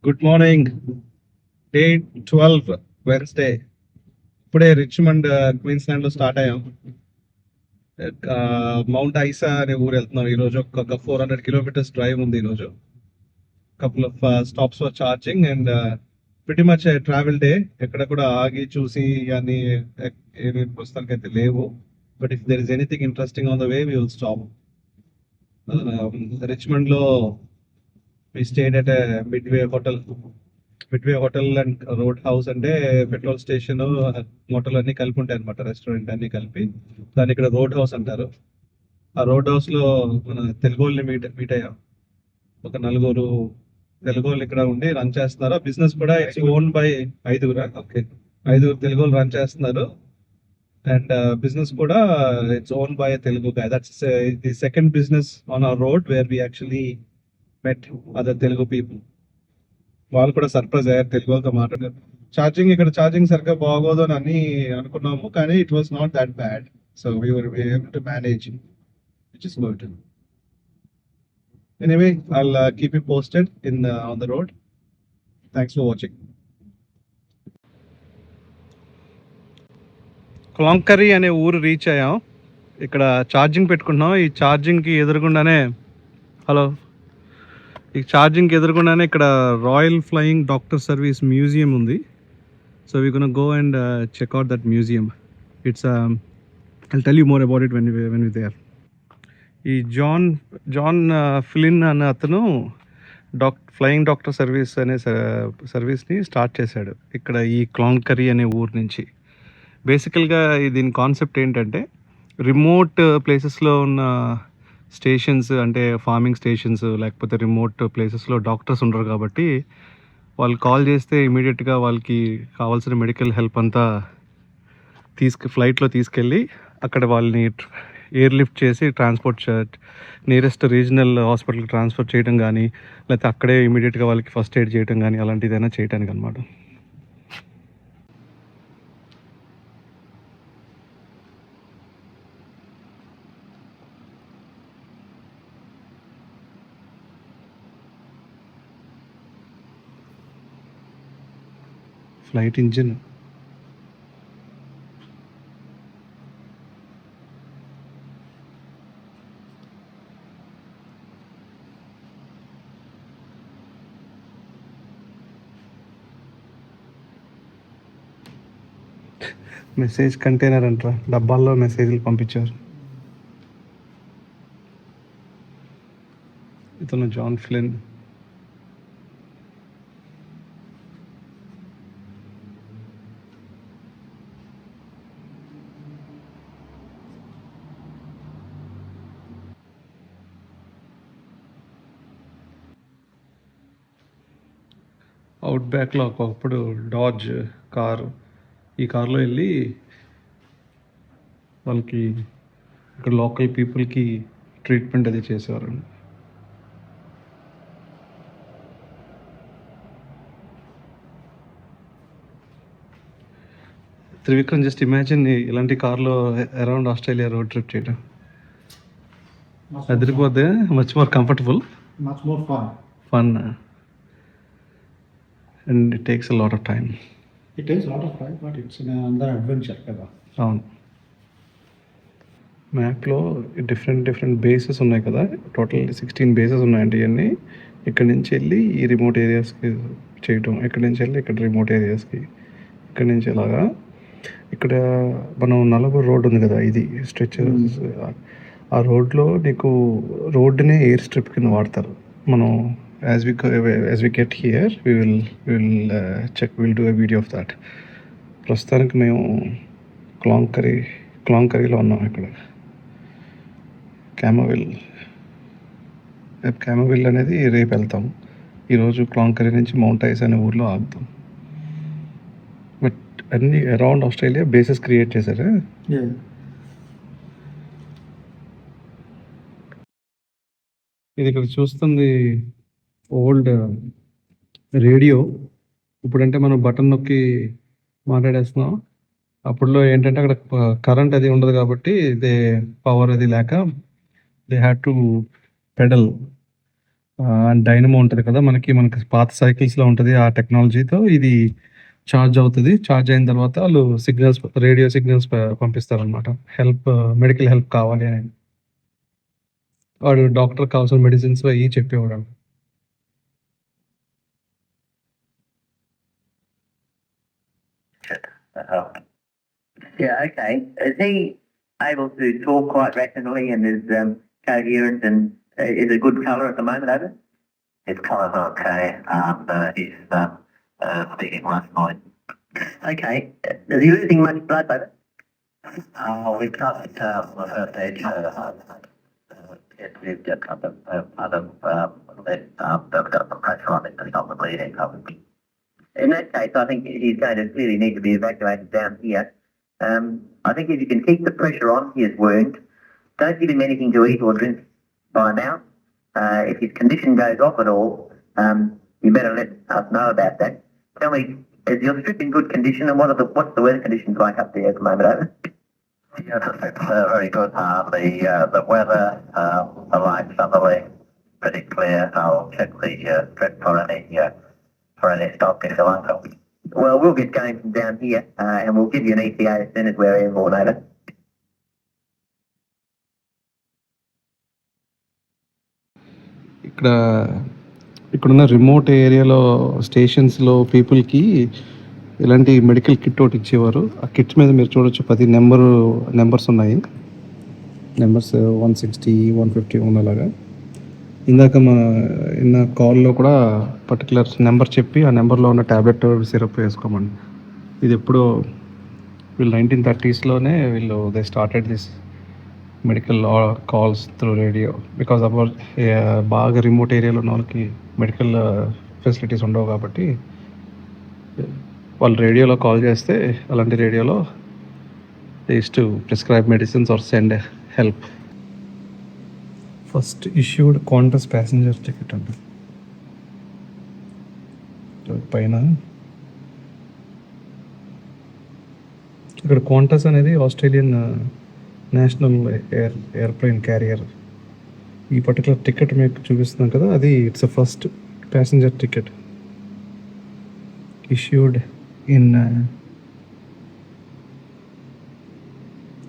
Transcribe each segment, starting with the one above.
Good morning. Day 12 Wednesday. ఇప్పుడే Richmond Queensland లో start అయ్యాం. మౌంట్ ఐసా అనే ఊరు వెళ్తున్నాం. ఈ రోజు ఒక 400 కిలోమీటర్స్ డ్రైవ్ ఉంది. ఈ రోజు couple of stops for charging and pretty much travel day. ఎక్కడ కూడా ఆగి చూసి అని ఏమి ప్రస్తుతానికి అయితే లేవు. But if there is anything interesting on the way we will stop. Richmond లో we stayed at Midway hotel and road house అంటే పెట్రోల్ స్టేషన్, హోటల్ అన్ని కలిపి ఉంటాయి అనమాట. రెస్టారెంట్ అన్ని కలిపి దాన్ని ఇక్కడ రోడ్ హౌస్ అంటారు. ఆ రోడ్ హౌస్ లో మన తెలుగు వాళ్ళని మీట్ అయ్యాం. ఒక నలుగురు తెలుగు వాళ్ళు ఇక్కడ ఉండి రన్ చేస్తున్నారు. బిజినెస్ కూడా ఇట్స్ ఓన్ బై ఐదుగురు తెలుగు వాళ్ళు రన్ చేస్తున్నారు. అండ్ బిజినెస్ కూడా its own by Telugu guy. That's the second business on our road where we actually met other Telugu people. వాళ్ళు కూడా సర్ప్రైజ్ అయ్యారు తెలుగు వాళ్ళతో మాట్లాడారు. ఇక్కడ ఛార్జింగ్ సరిగ్గా బాగోదు అని అన్ని అనుకున్నాము, కానీ it was not that bad. So we were able to manage, which is good. Anyway I'll keep you posted on the road. Thanks for watching. Cloncurry అనే ఊరు రీచ్ అయ్యాం. ఇక్కడ ఛార్జింగ్ పెట్టుకుంటున్నాం. ఈ ఛార్జింగ్కి ఎదురుగుండానే ఇక్కడ Royal Flying Doctor Service museum ఉంది. So we gonna go and check out that museum. It's I'll tell you more about it when we there. ఈ జాన్ ఫ్లిన్ అనే అతను ఫ్లయింగ్ డాక్టర్ సర్వీస్ అనే సర్వీస్ని స్టార్ట్ చేశాడు ఇక్కడ ఈ క్లాంకరీ అనే ఊరు నుంచి. బేసికల్గా దీని కాన్సెప్ట్ ఏంటంటే, రిమోట్ ప్లేసెస్లో ఉన్న స్టేషన్స్, అంటే ఫార్మింగ్ స్టేషన్స్ లేకపోతే రిమోట్ ప్లేసెస్లో డాక్టర్స్ ఉండరు కాబట్టి వాళ్ళు కాల్ చేస్తే ఇమీడియట్గా వాళ్ళకి కావాల్సిన మెడికల్ హెల్ప్ అంతా ఫ్లైట్లో తీసుకెళ్ళి అక్కడ వాళ్ళని ఎయిర్ లిఫ్ట్ చేసి నియరెస్ట్ రీజనల్ హాస్పిటల్కి ట్రాన్స్ఫర్ చేయడం కానీ, లేకపోతే అక్కడే ఇమీడియట్గా వాళ్ళకి ఫస్ట్ ఎయిడ్ చేయడం కానీ అలాంటిదైనా చేయడానికి అనమాట. ఫ్లైట్ ఇంజిన్ మెసేజ్ కంటైనర్ అంటారా, డబ్బాల్లో మెసేజ్లు పంపించారు. ఇతను జాన్ ఫ్లిన్. అవుట్ బ్యాక్లో ఒకప్పుడు డాజ్ కారు, ఈ కార్లో వెళ్ళి వాళ్ళకి ఇక్కడ లోకల్ పీపుల్కి ట్రీట్మెంట్ అది చేసేవారు. త్రివిక్రమ్, జస్ట్ ఇమాజిన్ ఇలాంటి కార్లో అరౌండ్ ఆస్ట్రేలియా రోడ్ ట్రిప్ చేయడం. అదిరిపోతే much more comfortable, much more fun. And it takes a lot of time. It takes a lot of time, but it's another adventure కదా. అవును. మ్యాప్లో డిఫరెంట్ బేసెస్ ఉన్నాయి కదా, total 16 bases ఉన్నాయండి. ఇవన్నీ ఇక్కడి నుంచి వెళ్ళి ఈ రిమోట్ ఏరియాస్కి చేయటం, ఇక్కడి నుంచి వెళ్ళి ఇక్కడ రిమోట్ ఏరియాస్కి, ఇక్కడి నుంచి ఇలాగా. ఇక్కడ మనం నల్లగూడ రోడ్ ఉంది కదా, ఇది స్ట్రెచెస్. ఆ రోడ్లో నీకు రోడ్డునే ఎయిర్ స్ట్రిప్ కింద వాడతారు. మనం as we get here we'll do a video of that. ప్రస్తుతానికి మేము క్లాంకరీలో ఉన్నాం. ఇక్కడ క్యామవిల్ అనేది రేపు వెళ్తాం. ఈరోజు క్లాంకరీ నుంచి మౌంట్ ఐస్ అనే ఊర్లో ఆగుతాం. బట్ అన్ని అరౌండ్ ఆస్ట్రేలియా బేసెస్ క్రియేట్ చేశారు. ఇది ఇక్కడ చూస్తుంది ఓల్డ్ రేడియో. ఇప్పుడంటే మనం బటన్ నొక్కి మాట్లాడేస్తున్నాం. అప్పుడులో ఏంటంటే అక్కడ కరెంట్ అది ఉండదు కాబట్టి పవర్ అది లేక they had to pedal. Dynamo ఉంటుంది కదా మనకి పాత సైకిల్స్లో ఉంటుంది ఆ టెక్నాలజీతో ఇది ఛార్జ్ అవుతుంది. ఛార్జ్ అయిన తర్వాత వాళ్ళు రేడియో సిగ్నల్స్ పంపిస్తారనమాట. మెడికల్ హెల్ప్ కావాలి అని. వాడు డాక్టర్ కావాల్సిన మెడిసిన్స్ అవి చెప్పేవాడు. Yeah, okay. Is he able to talk quite rationally and is coherent and is a good colour at the moment, over? His colour's okay. He's speaking last night. Okay. Is he losing much blood, over? We've got the first stage. We've just got the they've got the pressure on it to stop the bleeding. In that case, I think he's going to clearly need to be evacuated down here. I think if you can keep the pressure on his wound, don't give him anything to eat or drink by now. If his condition goes off at all, you better let us know about that. Tell me, is your strip in good condition, and what's the weather conditions like up there at the moment, over? Yes, it's very good. The weather, the lights are pretty clear. I'll check the strip for any stock if you like. Well, we'll get going from down here, and we'll give you an ETA as soon as we're airborne, over. ఇక్కడున్న remote ఏరియాలో స్టేషన్స్లో పీపుల్కి ఇలాంటి medical kit ఒకటి ఇచ్చేవారు. ఆ kits మీద మీరు చూడొచ్చు 10 నెంబర్స్ ఉన్నాయి. నెంబర్స్ 160, 150 ఉన్నలాగా. ఇందాక ఇన్న కాల్లో కూడా పర్టికులర్ నెంబర్ చెప్పి ఆ నెంబర్లో ఉన్న ట్యాబ్లెట్ సిరప్ వేసుకోమని. ఇది ఎప్పుడో వీళ్ళు 1930sలోనే they started this medical calls through radio because బాగా రిమోట్ ఏరియాలో ఉన్న వాళ్ళకి మెడికల్ ఫెసిలిటీస్ ఉండవు కాబట్టి వాళ్ళు రేడియోలో కాల్ చేస్తే అలాంటి రేడియోలో they use to prescribe medicines or send help. First issued Qantas passenger ticket అంట పైన. ఇక్కడ క్వాంటస్ అనేది ఆస్ట్రేలియన్ నేషనల్ ఎయిర్ప్లేన్ క్యారియర్. ఈ పర్టికులర్ టికెట్ మీకు చూపిస్తున్నాం కదా, అది it's first passenger ticket issued in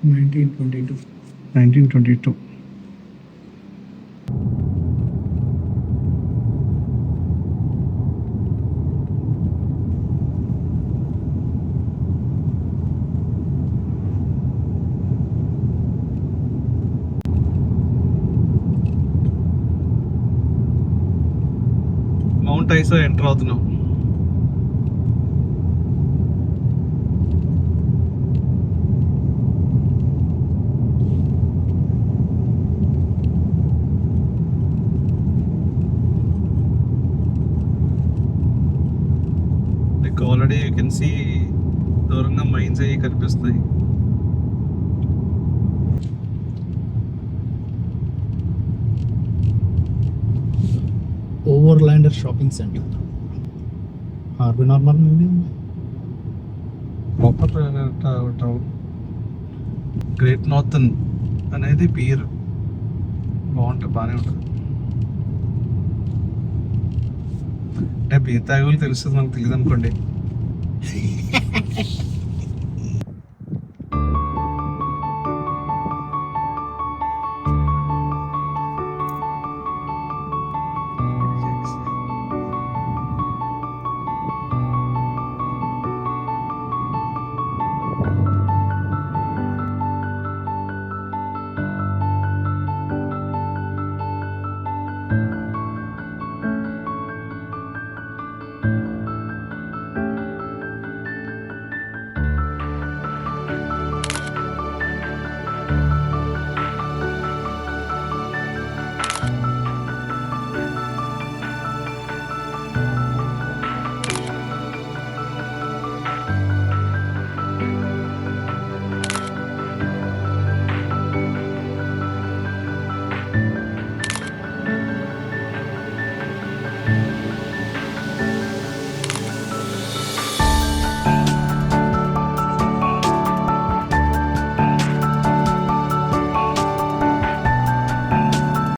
1922. Mount Isa enter అవుతున్నాం. ఆల్రెడీ యూ కెన్ సీ దూరంగా మైన్స్ అయ్యి కనిపిస్తాయి. Overlander shopping centre harbour normal proper town. Great Northern అనేది పేరు బాగానే ఉంటుంది. అంటే బీర్ తాగులు తెలుస్తుంది, మనకు తెలియదు అనుకోండి.